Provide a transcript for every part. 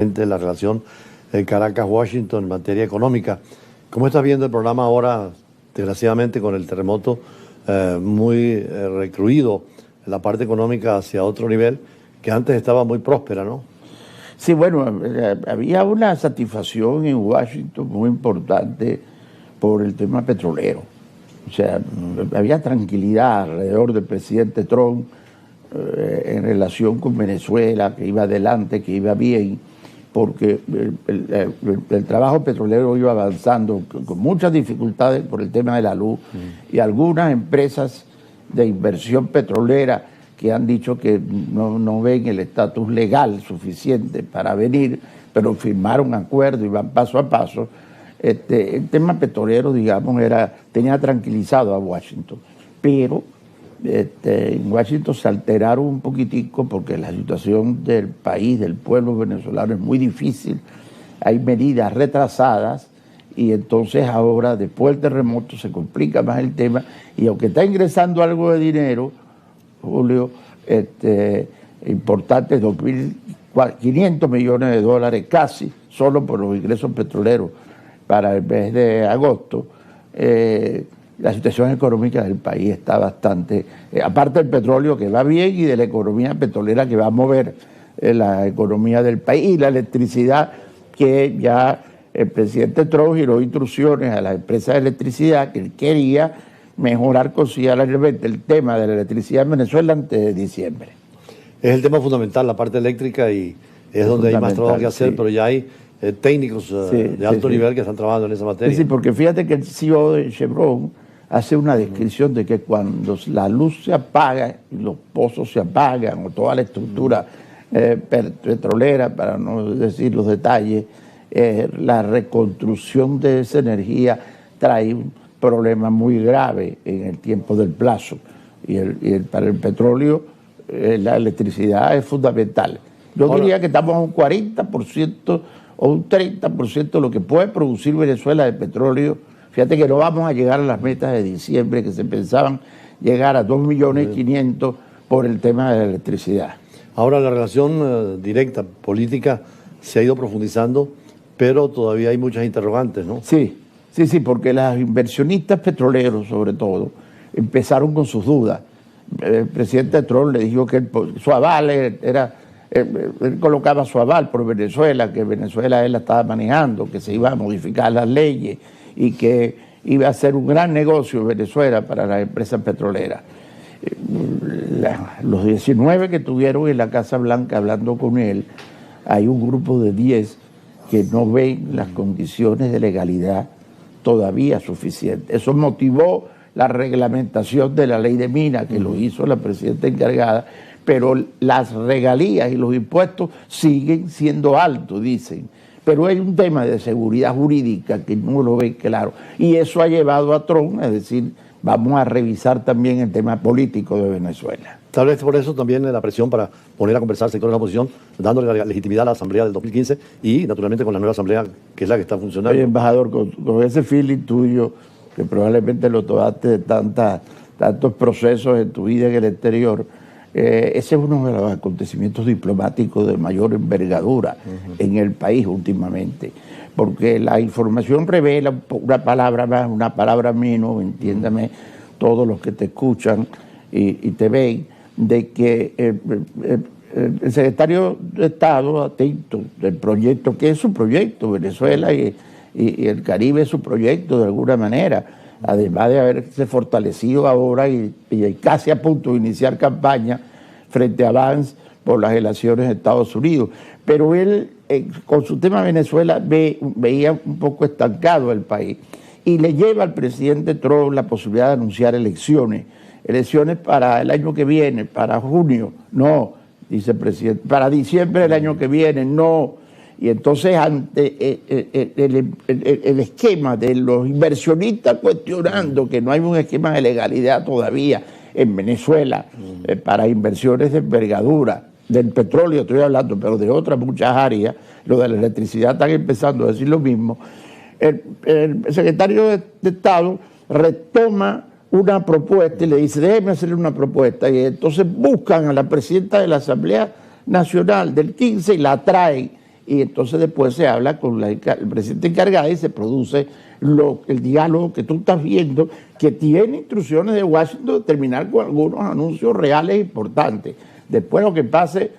de la relación Caracas-Washington en materia económica. ¿Cómo estás viendo el programa ahora, desgraciadamente, con el terremoto muy recluido, la parte económica hacia otro nivel, que antes estaba muy próspera, ¿no? Sí, bueno, había una satisfacción en Washington muy importante por el tema petrolero. O sea, había tranquilidad alrededor del presidente Trump en relación con Venezuela, que iba adelante, que iba bien, porque el trabajo petrolero iba avanzando con muchas dificultades por el tema de la luz, y algunas empresas de inversión petrolera que han dicho que no ven el estatus legal suficiente para venir, pero firmaron acuerdos y van paso a paso. El tema petrolero, digamos, tenía tranquilizado a Washington, pero en Washington se alteraron un poquitico porque la situación del país, del pueblo venezolano es muy difícil, hay medidas retrasadas y entonces ahora, después del terremoto, se complica más el tema, y aunque está ingresando algo de dinero, Julio, importante, 2.500 millones de dólares casi, solo por los ingresos petroleros para el mes de agosto, la situación económica del país está bastante, aparte del petróleo que va bien y de la economía petrolera que va a mover la economía del país, y la electricidad, que ya el presidente Trump giró instrucciones a las empresas de electricidad que él quería mejorar considerablemente el tema de la electricidad en Venezuela antes de diciembre. Es el tema fundamental, la parte eléctrica, y es donde hay más trabajo que hacer, sí. Pero ya hay técnicos de alto nivel que están trabajando en esa materia. Sí, porque fíjate que el CEO de Chevron hace una descripción de que cuando la luz se apaga y los pozos se apagan, o toda la estructura petrolera, para no decir los detalles, la reconstrucción de esa energía trae un problema muy grave en el tiempo del plazo. Y para el petróleo, la electricidad es fundamental. Yo diría que estamos a un 40% o un 30% de lo que puede producir Venezuela de petróleo. Fíjate que no vamos a llegar a las metas de diciembre, que se pensaban llegar a 2.500.000 por el tema de la electricidad. Ahora, la relación directa política se ha ido profundizando, pero todavía hay muchas interrogantes, ¿no? Sí, porque los inversionistas petroleros, sobre todo, empezaron con sus dudas. El presidente Trump le dijo que su aval era... Él colocaba su aval por Venezuela, que Venezuela él la estaba manejando, que se iban a modificar las leyes y que iba a ser un gran negocio Venezuela para las empresas petroleras. Los 19 que tuvieron en la Casa Blanca hablando con él, hay un grupo de 10 que no ven las condiciones de legalidad todavía suficientes. Eso motivó la reglamentación de la ley de minas, que lo hizo la presidenta encargada, pero las regalías y los impuestos siguen siendo altos, dicen. Pero hay un tema de seguridad jurídica que no lo ve claro. Y eso ha llevado a Trump a decir, vamos a revisar también el tema político de Venezuela. Tal vez por eso también la presión para poner a conversar sectores de la oposición, dándole la legitimidad a la Asamblea del 2015 y, naturalmente, con la nueva Asamblea, que es la que está funcionando. Oye, embajador, con ese feeling tuyo, que probablemente lo tomaste de tantos procesos en tu vida en el exterior, ese es uno de los acontecimientos diplomáticos de mayor envergadura en el país últimamente, porque la información revela una palabra más, una palabra menos, entiéndame, todos los que te escuchan y te ven, de que el secretario de Estado, atento del proyecto, que es su proyecto, Venezuela y el Caribe es su proyecto de alguna manera, además de haberse fortalecido ahora y casi a punto de iniciar campaña frente a Vance por las elecciones de Estados Unidos. Pero él, con su tema Venezuela, veía un poco estancado el país y le lleva al presidente Trump la posibilidad de anunciar elecciones para el año que viene, para junio, no, dice el presidente, para diciembre del año que viene, no. Y entonces, ante el esquema de los inversionistas cuestionando que no hay un esquema de legalidad todavía en Venezuela para inversiones de envergadura, del petróleo estoy hablando, pero de otras muchas áreas, lo de la electricidad están empezando a decir lo mismo, el secretario de Estado retoma una propuesta y le dice, déjeme hacerle una propuesta, y entonces buscan a la presidenta de la Asamblea Nacional del 15 y la traen, y entonces después se habla con el presidente encargado y se produce el diálogo que tú estás viendo, que tiene instrucciones de Washington de terminar con algunos anuncios reales importantes. Después lo que pase,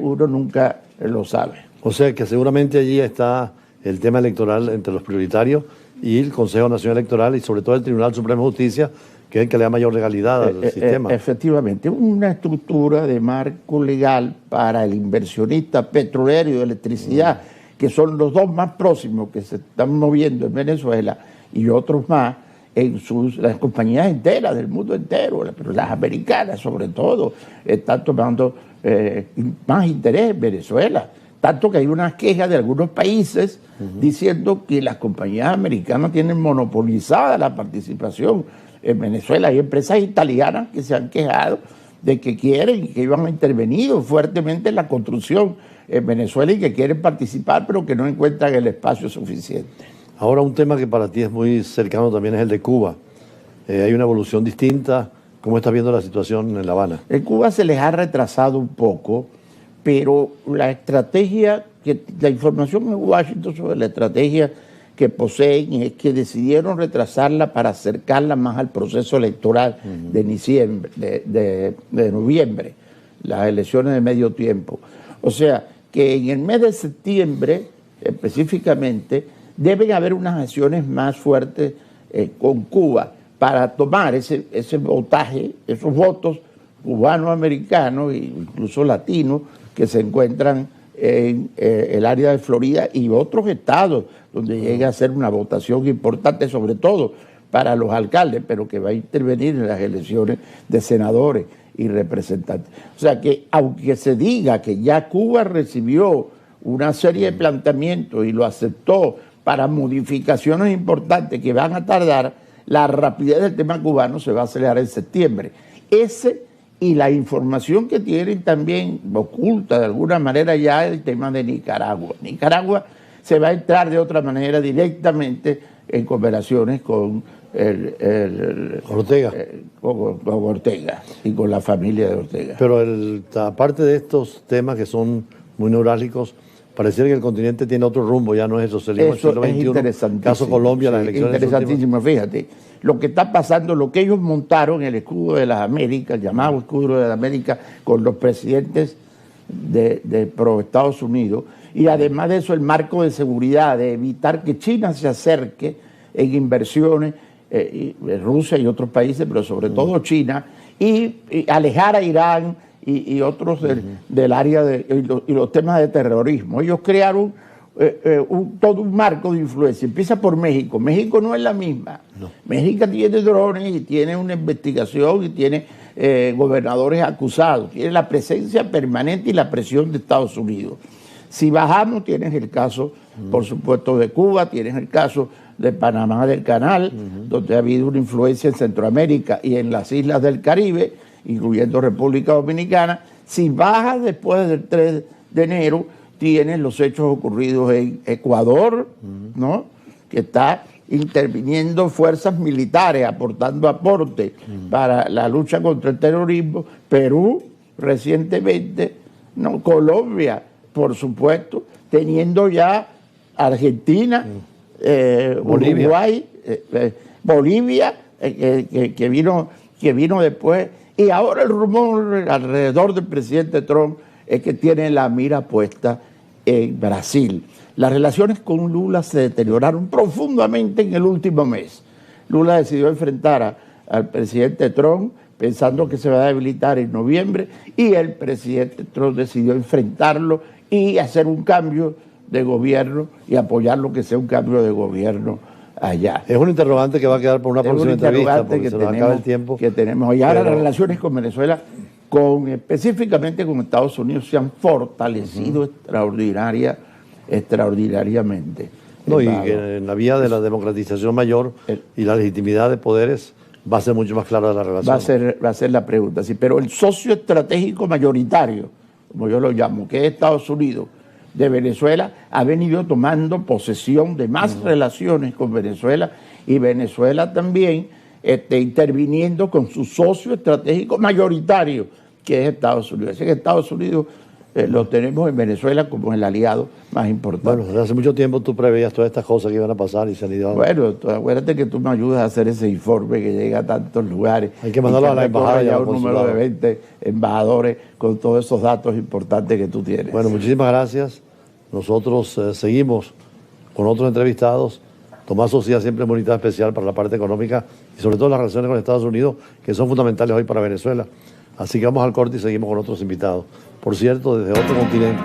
uno nunca lo sabe. O sea que seguramente allí está el tema electoral entre los prioritarios y el Consejo Nacional Electoral y sobre todo el Tribunal Supremo de Justicia, que es el que le da mayor legalidad al sistema. Efectivamente, una estructura de marco legal para el inversionista petrolero y de electricidad, que son los dos más próximos que se están moviendo en Venezuela y otros más en las compañías enteras del mundo entero, pero las americanas sobre todo, están tomando más interés en Venezuela. Tanto que hay unas quejas de algunos países diciendo que las compañías americanas tienen monopolizada la participación en Venezuela. Hay empresas italianas que se han quejado de que quieren y que iban a intervenir fuertemente en la construcción en Venezuela y que quieren participar, pero que no encuentran el espacio suficiente. Ahora, un tema que para ti es muy cercano también es el de Cuba. Hay una evolución distinta. ¿Cómo estás viendo la situación en La Habana? En Cuba se les ha retrasado un poco, pero la información en Washington sobre la estrategia que poseen es que decidieron retrasarla para acercarla más al proceso electoral de noviembre, las elecciones de medio tiempo. O sea, que en el mes de septiembre, específicamente, deben haber unas acciones más fuertes con Cuba para tomar ese votaje, esos votos cubano-americanos e incluso latinos que se encuentran en el área de Florida y otros estados donde llega a ser una votación importante, sobre todo para los alcaldes, pero que va a intervenir en las elecciones de senadores y representantes. O sea que aunque se diga que ya Cuba recibió una serie de planteamientos y lo aceptó para modificaciones importantes que van a tardar, la rapidez del tema cubano se va a acelerar en septiembre. Y la información que tienen también oculta de alguna manera ya el tema de Nicaragua. Nicaragua se va a entrar de otra manera directamente en cooperaciones con Ortega. Con Ortega y con la familia de Ortega. Pero aparte de estos temas que son muy neurálgicos, pareciera que el continente tiene otro rumbo, ya no es el socialismo del siglo XXI. Es interesantísimo. Caso Colombia, las elecciones. Interesantísimo, fíjate. Lo que está pasando, lo que ellos montaron, el escudo de las Américas, el llamado escudo de las Américas, con los presidentes de pro Estados Unidos, y además de eso el marco de seguridad, de evitar que China se acerque en inversiones, Rusia y otros países, pero sobre todo China, y alejar a Irán y otros del área y los temas de terrorismo. Ellos crearon todo un marco de influencia. Empieza por México. México no es la misma. No. México tiene drones y tiene una investigación y tiene gobernadores acusados. Tiene la presencia permanente y la presión de Estados Unidos. Si bajamos, tienes el caso, por supuesto, de Cuba, tienes el caso de Panamá del Canal, donde ha habido una influencia en Centroamérica y en las islas del Caribe, incluyendo República Dominicana. Si bajas después del 3 de enero, tienes los hechos ocurridos en Ecuador, ¿no? Que está interviniendo fuerzas militares, aportando aporte para la lucha contra el terrorismo. Perú, recientemente, ¿no? Colombia, por supuesto, teniendo ya Argentina, Bolivia. Uruguay, Bolivia, que vino después. Y ahora el rumor alrededor del presidente Trump es que tiene la mira puesta en Brasil. Las relaciones con Lula se deterioraron profundamente en el último mes. Lula decidió enfrentar al presidente Trump pensando que se va a debilitar en noviembre, y el presidente Trump decidió enfrentarlo y hacer un cambio de gobierno y apoyar lo que sea un cambio de gobierno allá. Es un interrogante que va a quedar por una próxima entrevista, porque se nos acaba el tiempo. Que tenemos. Y ahora las relaciones con Venezuela, específicamente con Estados Unidos, se han fortalecido extraordinariamente. No, y que en la vía de la democratización mayor y la legitimidad de poderes va a ser mucho más clara la relación. Va a ser la pregunta, sí. Pero el socio estratégico mayoritario, como yo lo llamo, que es Estados Unidos, de Venezuela, ha venido tomando posesión de más relaciones con Venezuela, y Venezuela también interviniendo con su socio estratégico mayoritario, que es Estados Unidos. Así que Estados Unidos lo tenemos en Venezuela como el aliado más importante. Bueno, desde hace mucho tiempo tú preveías todas estas cosas que iban a pasar y se han ido. Bueno, acuérdate que tú me ayudas a hacer ese informe que llega a tantos lugares. Hay que mandarlo a la embajada. Ya un número de 20 embajadores con todos esos datos importantes que tú tienes. Bueno, muchísimas gracias. Nosotros seguimos con otros entrevistados. Tomás Sociedad siempre es una unidad especial para la parte económica y sobre todo las relaciones con Estados Unidos, que son fundamentales hoy para Venezuela. Así que vamos al corte y seguimos con otros invitados. Por cierto, desde otro continente.